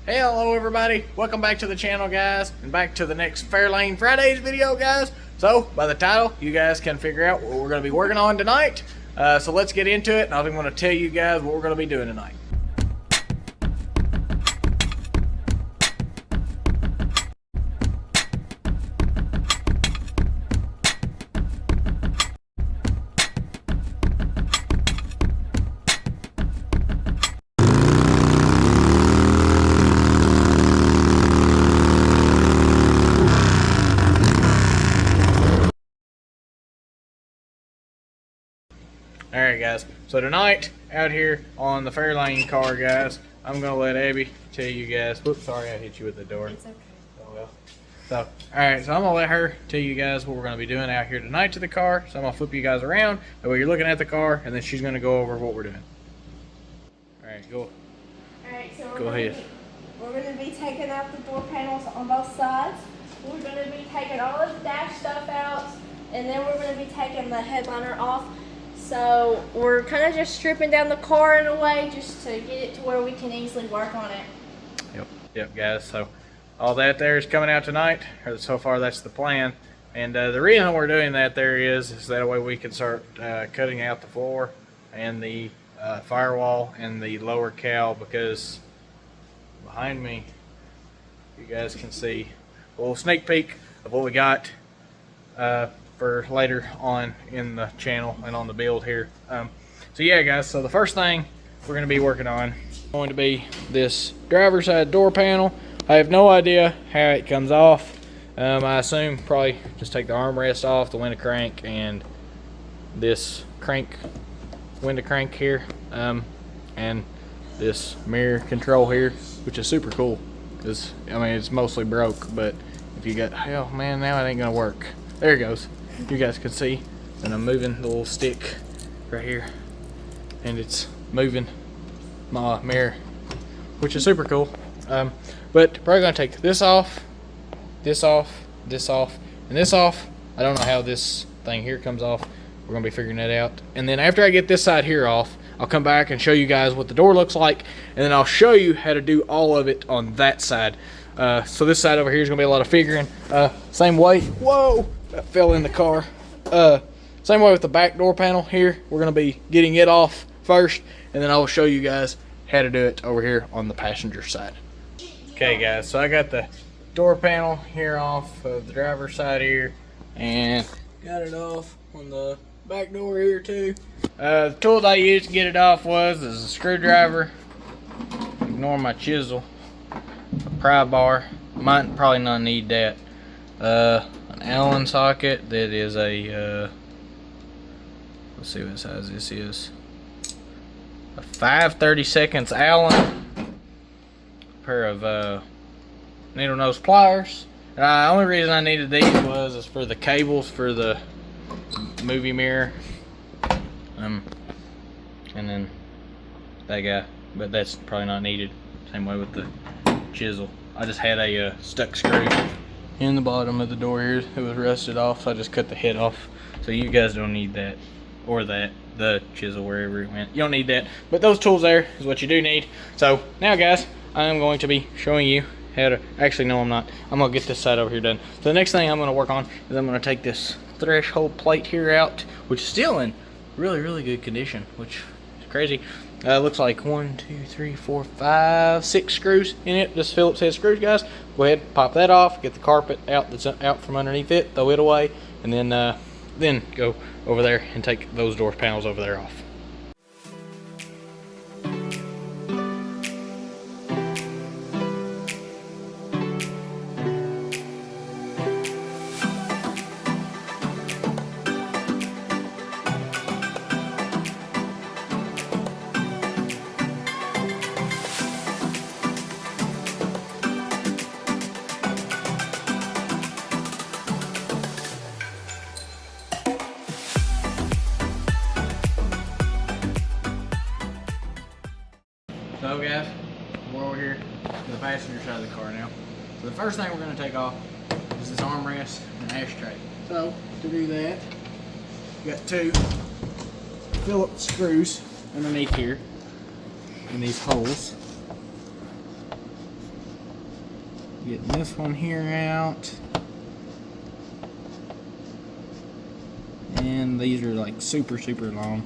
Hey, hello everybody, welcome back to the channel guys, and back to the next Fairlane Fridays video guys. So, by the title, you guys can figure out what we're going to be working on tonight. So let's get into it, and I'm going to tell you guys what we're going to be doing tonight. Alright guys, so tonight, out here on the Fairlane car guys, I'm going to let Abby tell you guys, whoops, sorry I hit you with the door. It's okay. Oh well. So, alright, so I'm going to let her tell you guys what we're going to be doing out here tonight to the car. So I'm going to flip you guys around, that way you're looking at the car, and then she's going to go over what we're doing. Alright, go. Alright, so Go ahead. We're going to be taking out the door panels on both sides. We're going to be taking all of the dash stuff out, and then we're going to be taking the headliner off. So we're kind of just stripping down the car in a way just to get it to where we can easily work on it. Yep guys, so all that there is coming out tonight, or so far that's the plan. And the reason we're doing that there is that way we can start cutting out the floor and the firewall and the lower cowl, because behind me you guys can see a little sneak peek of what we got for later on in the channel and on the build here. So yeah guys, so the first thing we're going to be working on is going to be this driver's side door panel. I have no idea how it comes off. I assume probably just take the armrest off, the window crank, and this window crank here, and this mirror control here, which is super cool because I mean it's mostly broke, but if you got, hell man, now it ain't gonna work. There it goes. You guys can see, and I'm moving the little stick right here, and it's moving my mirror, which is super cool. But probably gonna take this off, this off, this off, and this off. I don't know how this thing here comes off. We're gonna be figuring that out. And then after I get this side here off, I'll come back and show you guys what the door looks like, and then I'll show you how to do all of it on that side. So this side over here is gonna be a lot of figuring. Same way. Whoa! That fell in the car. Same way with the back door panel here. We're going to be getting it off first, and then I will show you guys how to do it over here on the passenger side. Okay guys, so I got the door panel here off of the driver's side here, and got it off on the back door here too. The tools I used to get it off was a screwdriver, ignore my chisel, a pry bar, might probably not need that, an Allen socket that is a let's see what size this is, a 5/32 Allen, a pair of needle nose pliers. The only reason I needed these was for the cables for the movie mirror, and then that guy, but that's probably not needed. Same way with the chisel. I just had a stuck screw in the bottom of the door here. It was rusted off, so I just cut the head off. So you guys don't need that, or that, the chisel wherever it went. You don't need that, but those tools there is what you do need. So now guys, I'm going to be showing you how to, actually no I'm not, I'm gonna get this side over here done. So the next thing I'm gonna work on is I'm gonna take this threshold plate here out, which is still in really good condition, which is crazy. Looks like 1, 2, 3, 4, 5, 6 screws in it. This Phillips head screws, guys. Go ahead, pop that off, get the carpet out that's out from underneath it, throw it away, and then go over there and take those door panels over there off. So guys, we're over here to the passenger side of the car now. So the first thing we're going to take off is this armrest and ashtray. So to do that, we got 2 Phillips screws underneath here in these holes. Getting this one here out. And these are like super long.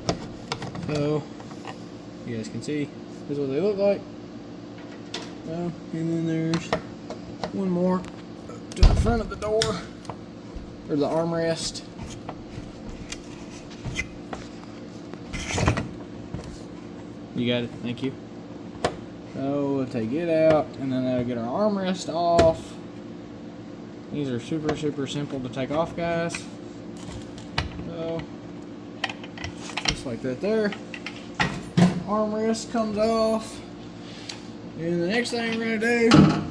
So you guys can see this is what they look like. Oh, and then there's one more up to the front of the door, or the armrest. You got it, thank you. So we'll take it out, and then that'll get our armrest off. These are super simple to take off, guys. So just like that there. Armrest comes off. And the next thing we're gonna do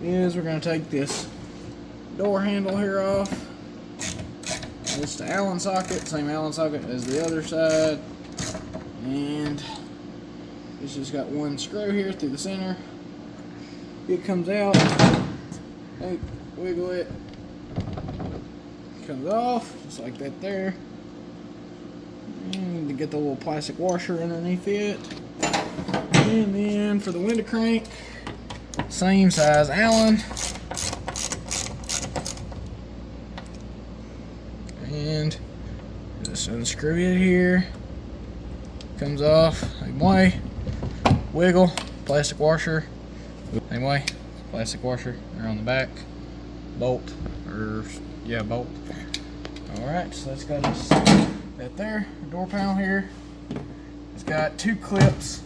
is we're gonna take this door handle here off. It's the Allen socket, same Allen socket as the other side. And it's just got one screw here through the center. It comes out. Hey, wiggle it. Comes off, just like that there. And to get the little plastic washer underneath it. And then for the window crank, same size Allen. And just unscrew it here. Comes off, same way. Wiggle, plastic washer. Same way, plastic washer. They're on the back. Bolt, or yeah, bolt. Alright, so that's got us that there. The door panel here. It's got two clips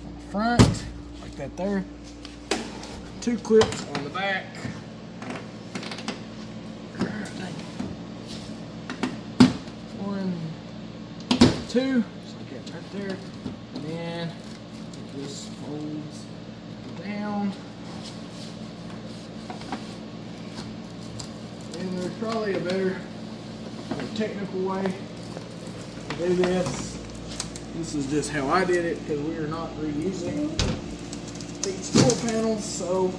on the front, like that there. Two clips on the back. One, two, just like that right there. And then it just folds down. And there's probably a better, more technical way to do this. This is just how I did it because we are not reusing these door panels. So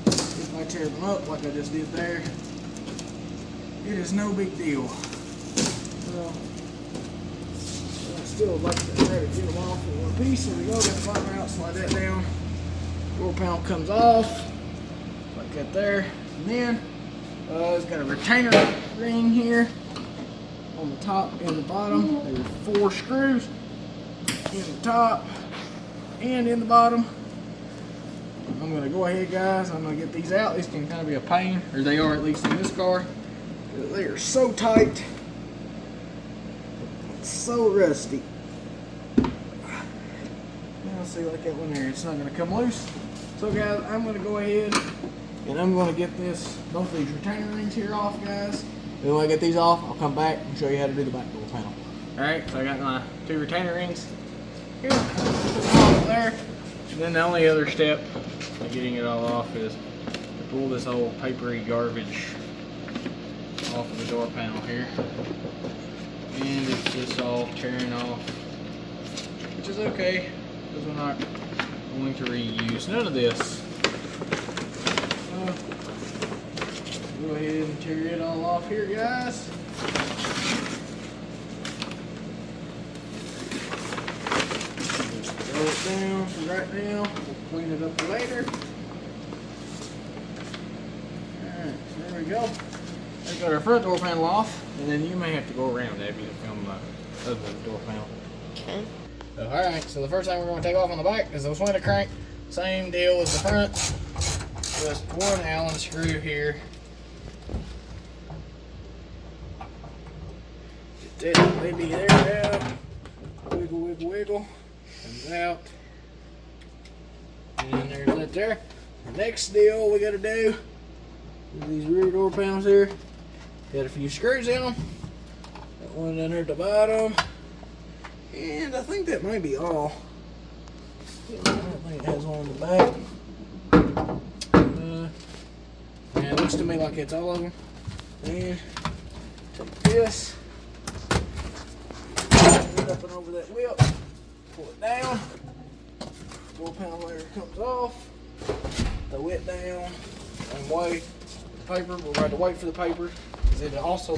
if I tear them up like I just did there, it is no big deal. Well, I still like to try to get them off in one piece. There we go. Got the bottom out. Slide that down. Door panel comes off like that there, and then it's got a retainer ring here on the top and the bottom. There's 4 screws in the top and in the bottom. I'm going to go ahead, guys. I'm going to get these out. These can kind of be a pain, or they are at least in this car. They are so tight, so rusty. Now see, like that one there, it's not going to come loose. So guys, I'm going to go ahead and I'm going to get both these retainer rings here off, guys. And when I get these off, I'll come back and show you how to do the back door panel. Alright, so I got my 2 retainer rings here. Put them off there. And then the only other step of getting it all off is to pull this old papery garbage off of the door panel here. And it's just all tearing off, which is okay, because we're not going to reuse none of this. Go ahead and tear it all off here, guys. Just throw it down for right now. We'll clean it up later. Alright, so there we go. We've got our front door panel off, and then you may have to go around, Abby, to film the other door panel. Okay. Alright, so the first thing we're going to take off on the back is the window crank. Same deal as the front. Just one Allen screw here. Get that baby there out. Wiggle, wiggle, wiggle. Comes out. And there's that there. The next deal we got to do is these rear door panels here. Got a few screws in them. Got one down there at the bottom. And I think that might be all. I don't think it has one in the back. Yeah, it looks to me like it's all of them. And take this. Put it up and over that whip. Pull it down. Door panel layer comes off. Throw it down. Same way. The paper, we'll have to wait for the paper, because it also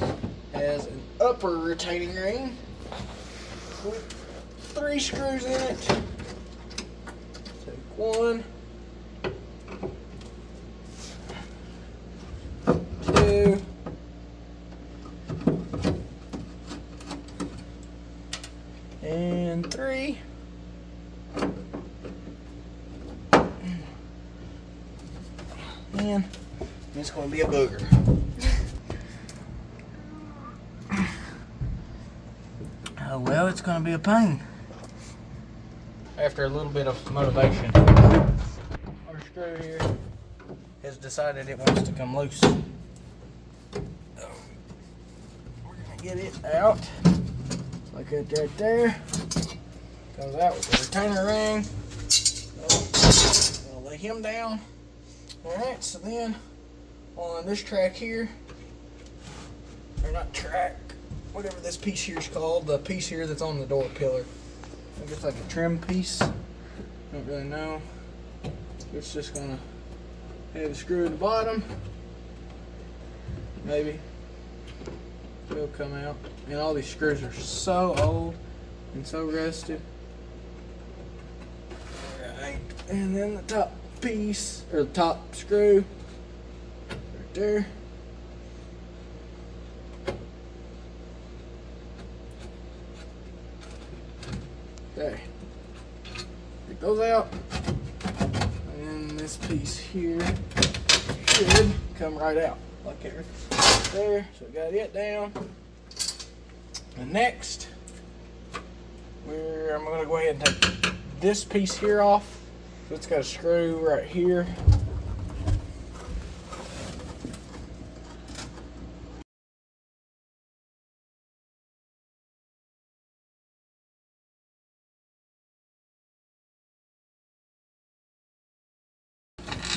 has an upper retaining ring with 3 screws in it. Take one, in. It's going to be a booger. Oh well, it's going to be a pain. After a little bit of motivation, our screw here has decided it wants to come loose. So we're going to get it out. Like it right there. Comes out with the retainer ring. So, we'll lay him down. Alright, so then on this track here, or not track, whatever this piece here is called, the piece here that's on the door pillar. I think it's like a trim piece. Don't really know. It's just gonna have a screw at the bottom. Maybe. It'll come out. And all these screws are so old and so rusted. Alright. And then the top piece, or the top screw, right there. Okay. It goes out. And then this piece here should come right out. Like there. There. So we got it down. And next, I'm going to go ahead and take this piece here off. So it's got a screw right here.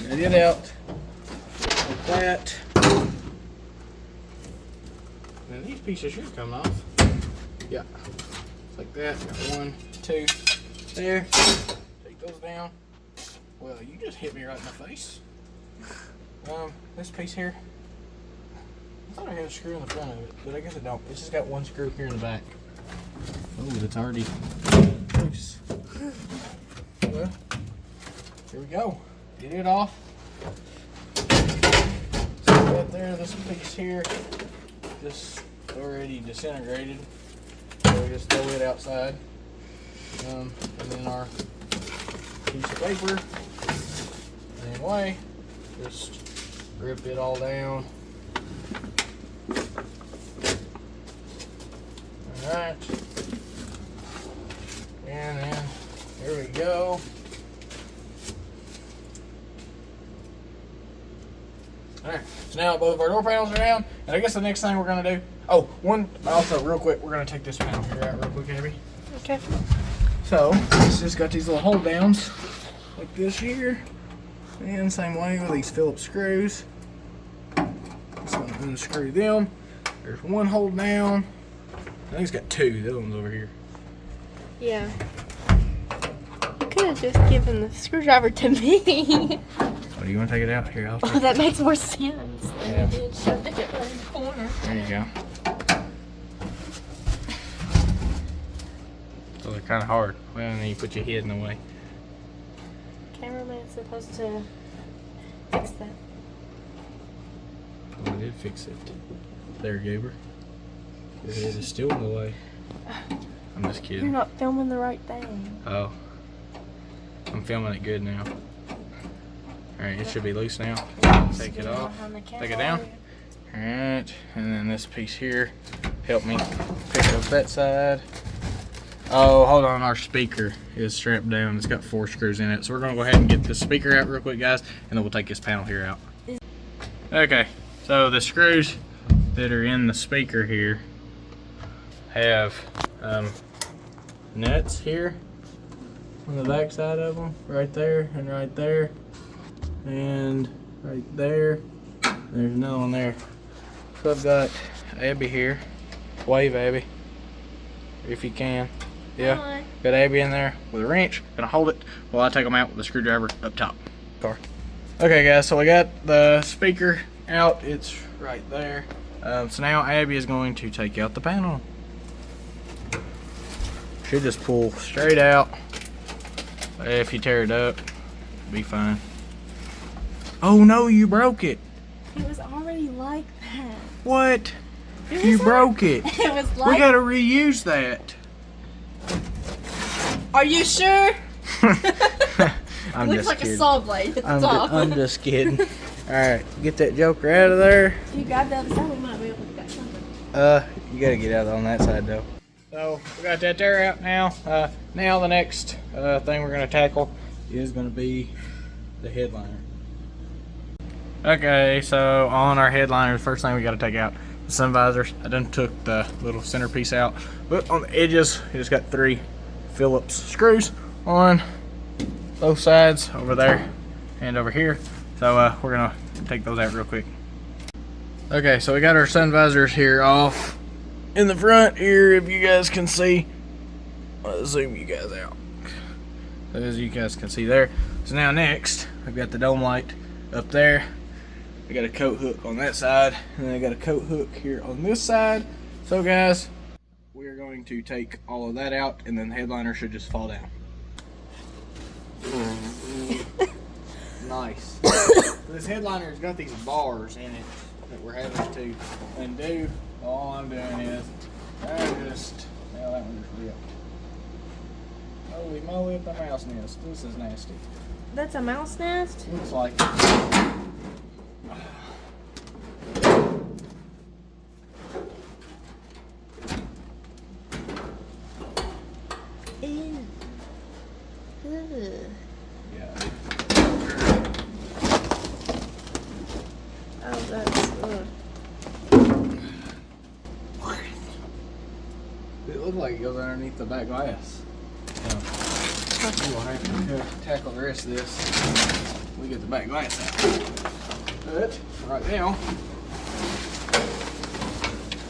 Get it out like that. Now these pieces should come off. Yeah, like that. Got 1, 2, there. Take those down. Well, you just hit me right in the face. This piece here, I thought I had a screw in the front of it, but I guess I don't. It's just got 1 screw here in the back. Oh, that's already loose. Well, here we go. Get it off. So right there, this piece here, just already disintegrated. So we just throw it outside. And then our piece of paper, same way, just rip it all down. Alright. And then, here we go. Alright, so now both of our door panels are down, and I guess the next thing we're going to do, also real quick, we're going to take this panel here out real quick, Abby. Okay. So, it's just got these little hold downs, like this here, and same way with these Phillips screws. Just going to unscrew them. There's 1 hold down. I think it's got 2, the other one's over here. Yeah. You could have just given the screwdriver to me. Oh, do you want to take it out? Here, I'll take Oh, that makes more sense than Yeah. it did shoved it right in the corner. There you go. So they're kind of hard. Well, and then you put your head in the way. Cameraman's supposed to fix that. Well, I did fix it. There, Gaber. Your head is still in the way. I'm just You're kidding. not filming the right thing. Oh. I'm filming it good now. Alright, it should be loose now. Take it off. Take it down. Alright, and then this piece here, help me pick up that side. Oh, hold on, our speaker is strapped down. It's got 4 screws in it. So we're gonna go ahead and get the speaker out real quick, guys, and then we'll take this panel here out. Okay, so the screws that are in the speaker here have nuts here on the back side of them, right there and right there. And right there, there's another one there. So I've got Abby here. Wave, Abby, if you can. Yeah, Hi. got Abby in there with a wrench. Gonna hold it while I take them out with the screwdriver up top. Car. Okay, guys, so I got the speaker out. It's right there. So now Abby is going to take out the panel. Should just pull straight out. If you tear it up, it'll be fine. Oh no, you broke it. It was already like that. What? It You was broke it. It was We like. gotta reuse that. Are you sure? I'm Looks just like kidding. a saw blade at the top. I'm just kidding. Alright, get that joker out of there. If you grab the other side, we might be able to get something. You gotta get out on that side though. So we got that there out now. Now the next thing we're gonna tackle is gonna be the headliner. Okay, so on our headliner, the first thing we gotta take out the sun visors. I done took the little centerpiece out, but on the edges, you just got 3 Phillips screws on both sides over there and over here. So we're gonna take those out real quick. Okay, so we got our sun visors here off in the front here, if you guys can see. I'll zoom you guys out. As you guys can see there. So now next, I've got the dome light up there. I got a coat hook on that side, and then I got a coat hook here on this side. So guys, we are going to take all of that out, and then the headliner should just fall down. Nice. This headliner's got these bars in it that we're having to undo. All I'm doing is now that one just ripped. Holy moly, at the mouse nest. This is nasty. That's a mouse nest? Looks like Ew. Ugh. yeah. Oh, that's ugh. It looks like it goes underneath the back glass. We'll have to tackle the rest of this when we get the back glass out. But right now,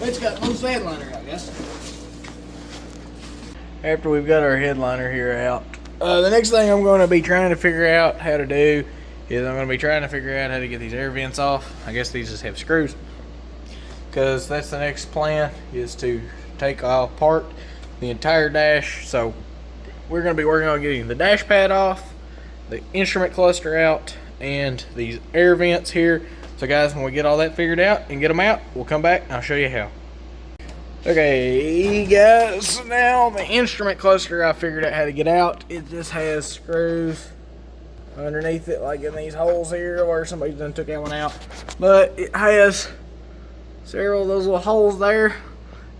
let's got most headliner out, guys. After we've got our headliner here out, the next thing I'm going to be trying to figure out how to do is I'm going to be trying to figure out how to get these air vents off. I guess these just have screws, because that's the next plan, is to take apart the entire dash. So we're going to be working on getting the dash pad off, the instrument cluster out, and these air vents here. So guys, when we get all that figured out and get them out, we'll come back and I'll show you how. Okay guys, so now the instrument cluster I figured out how to get out. It just has screws underneath it, like in these holes here where somebody done took that one out. But it has several of those little holes there,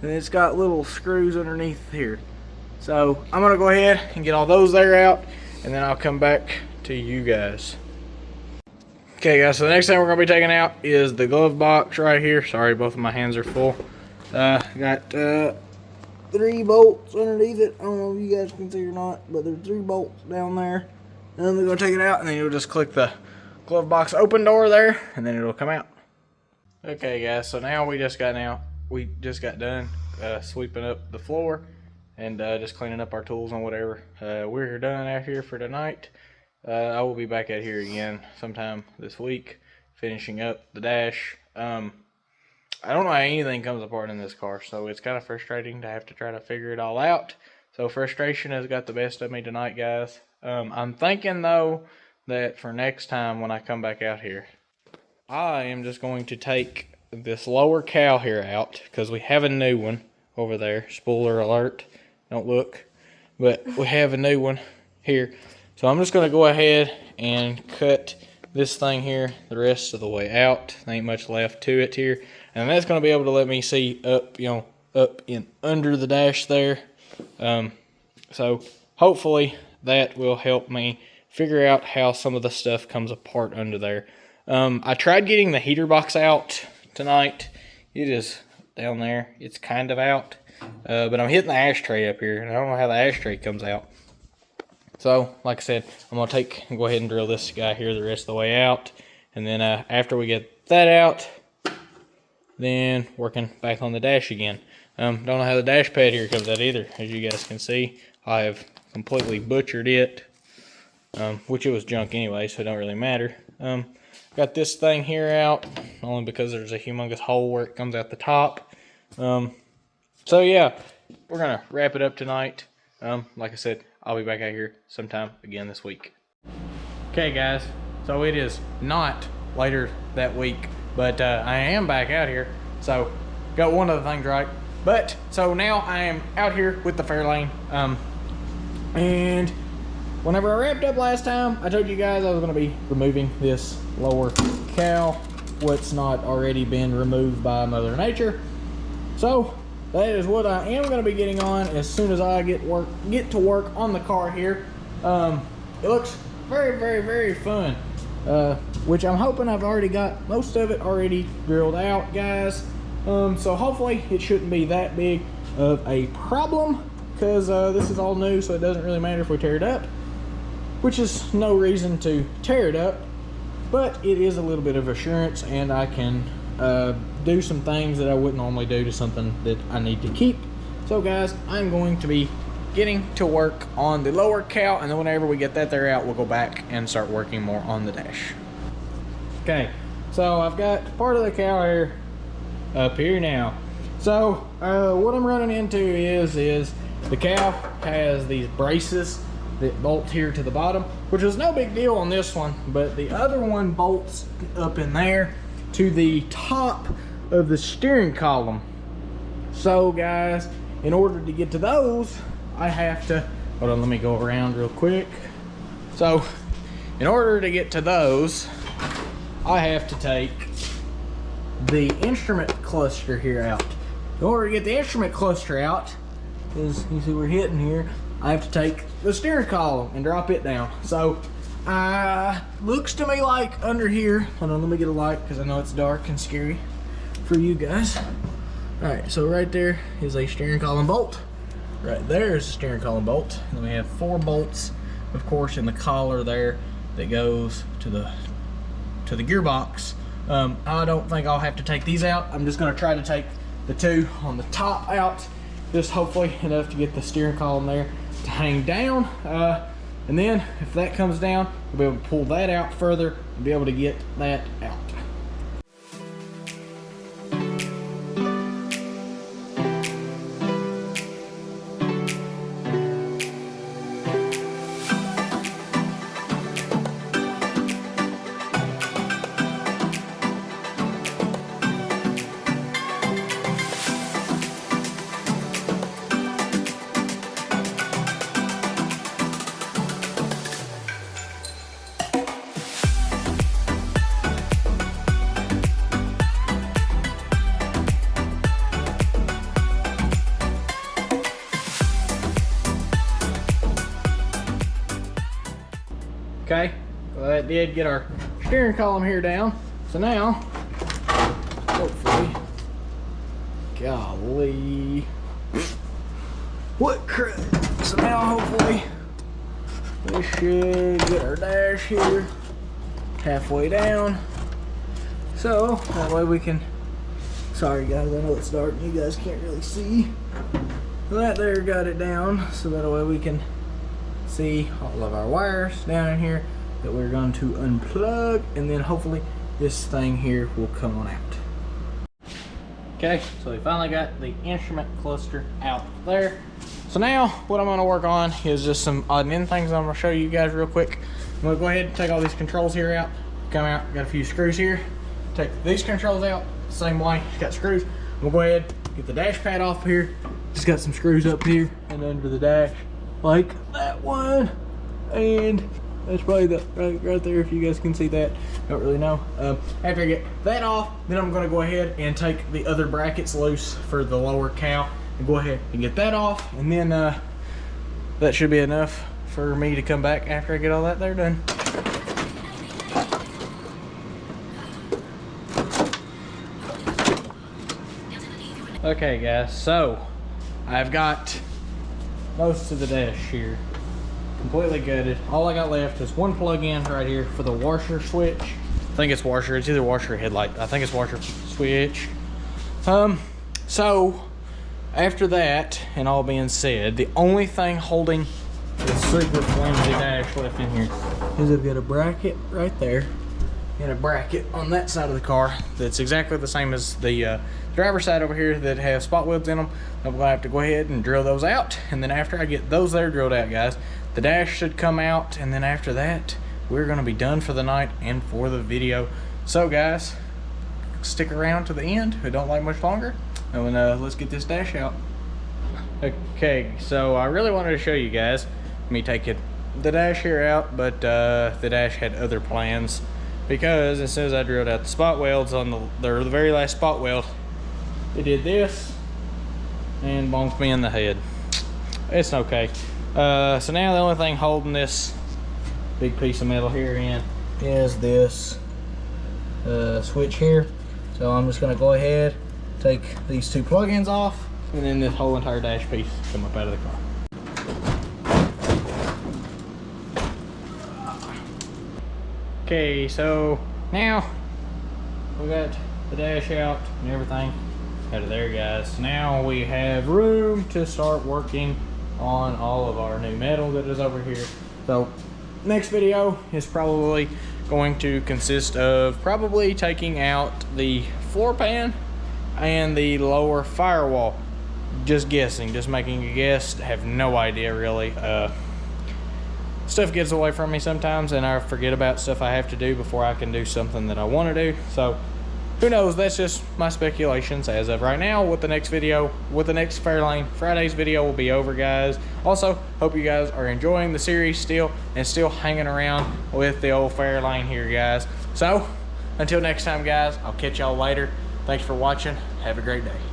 and it's got little screws underneath here. So I'm gonna go ahead and get all those there out, and then I'll come back to you guys. Okay guys, so the next thing we're gonna be taking out is the glove box right here. Sorry, both of my hands are full. Got 3 bolts underneath it. I don't know if you guys can see or not, but there's 3 bolts down there. And then we're gonna take it out, and then you'll just click the glove box open door there, and then it'll come out. Okay guys, so now we just got done sweeping up the floor and just cleaning up our tools and whatever. We're done out here for tonight. I will be back out here again sometime this week, finishing up the dash. I don't know how anything comes apart in this car, so it's kind of frustrating to have to try to figure it all out. So frustration has got the best of me tonight, guys. I'm thinking though that for next time when I come back out here, I am just going to take this lower cowl here out, because we have a new one over there. Spoiler alert, don't look, but we have a new one here. So I'm just going to go ahead and cut this thing here the rest of the way out. There ain't much left to it here, and that's going to be able to let me see up, up in under the dash there. So hopefully that will help me figure out how some of the stuff comes apart under there. I tried getting the heater box out tonight. It is down there. It's kind of out. But I'm hitting the ashtray up here, and I don't know how the ashtray comes out. So, like I said, I'm going to go ahead and drill this guy here the rest of the way out. And then after we get that out, then working back on the dash again. Don't know how the dash pad here comes out either. As you guys can see, I have completely butchered it. Which it was junk anyway, so it don't really matter. Got this thing here out, only because there's a humongous hole where it comes out the top. So yeah, we're going to wrap it up tonight. Like I said, I'll be back out here sometime again this week. Okay guys, so it is not later that week, but I am back out here. So got one of the things right. But so now I am out here with the Fairlane, and whenever I wrapped up last time, I told you guys I was going to be removing this lower cowl, what's not already been removed by Mother Nature. So that is what I am going to be getting on as soon as I get to work on the car here. It looks very, very, very fun, which I'm hoping I've already got most of it already drilled out, guys. So hopefully it shouldn't be that big of a problem, because this is all new, so it doesn't really matter if we tear it up, which is no reason to tear it up, but it is a little bit of assurance, and I can do some things that I wouldn't normally do to something that I need to keep. So guys, I'm going to be getting to work on the lower cowl, and then whenever we get that there out, we'll go back and start working more on the dash. Okay, so I've got part of the cowl here up here now. So what I'm running into is the cowl has these braces that bolt here to the bottom, which is no big deal on this one, but the other one bolts up in there to the top of the steering column. So guys, in order to get to those, I have to, hold on, let me go around real quick. So in order to get to those, I have to take the instrument cluster here out. In order to get the instrument cluster out, as you see we're hitting here, I have to take the steering column and drop it down. So looks to me like under here, hold on, let me get a light because I know it's dark and scary for you guys. All right, so right there is a steering column bolt. Right there is a steering column bolt. And then we have 4 bolts, of course, in the collar there that goes to the gearbox. I don't think I'll have to take these out. I'm just going to try to take the 2 on the top out, just hopefully enough to get the steering column there to hang down. And then if that comes down, we'll be able to pull that out further and be able to get that out. Okay, well that did get our steering column here down. So now, hopefully, golly, what crap. So now hopefully, we should get our dash here halfway down. So that way we can, sorry guys, I know it's dark and you guys can't really see. That there got it down, so that way we can see all of our wires down in here that we're going to unplug, and then hopefully this thing here will come on out. Okay, so we finally got the instrument cluster out there. So now what I'm going to work on is just some odd and end things I'm going to show you guys real quick. I'm going to go ahead and take all these controls here out, come out, got a few screws here, take these controls out same way, got screws. We'll go ahead, get the dash pad off here, just got some screws up here and under the dash like that one, and that's probably the right there if you guys can see that. Don't really know. After I get that off, then I'm going to go ahead and take the other brackets loose for the lower cowl and go ahead and get that off, and then that should be enough for me to come back after I get all that there done. Okay guys, so I've got most of the dash here completely gutted. All I got left is one plug-in right here for the washer switch. I think it's washer, it's either washer or headlight. I think it's washer switch. So after that, and all being said, the only thing holding the super flimsy dash left in here is I've got a bracket right there and a bracket on that side of the car that's exactly the same as the driver's side over here that have spot welds in them. I'm gonna have to go ahead and drill those out, and then after I get those there drilled out, guys, the dash should come out, and then after that we're gonna be done for the night and for the video. So guys, stick around to the end who don't like much longer, and let's get this dash out. Okay, so I really wanted to show you guys, let me take it the dash here out, but the dash had other plans, because as soon as I drilled out the spot welds on the very last spot weld, it did this and bonked me in the head. It's okay. So now the only thing holding this big piece of metal here in is this switch here. So I'm just gonna go ahead, take these two plug-ins off, and then this whole entire dash piece come up out of the car. Okay, so now we got the dash out and everything out of there, guys. Now we have room to start working on all of our new metal that is over here. So next video is probably going to consist of probably taking out the floor pan and the lower firewall. Just guessing, just making a guess, have no idea really. Stuff gets away from me sometimes and I forget about stuff I have to do before I can do something that I want to do. So who knows, that's just my speculations as of right now. With the next video, with the next Fairlane Fridays video will be over, guys. Also, hope you guys are enjoying the series still and still hanging around with the old Fairlane here, guys. So until next time, guys, I'll catch y'all later. Thanks for watching. Have a great day.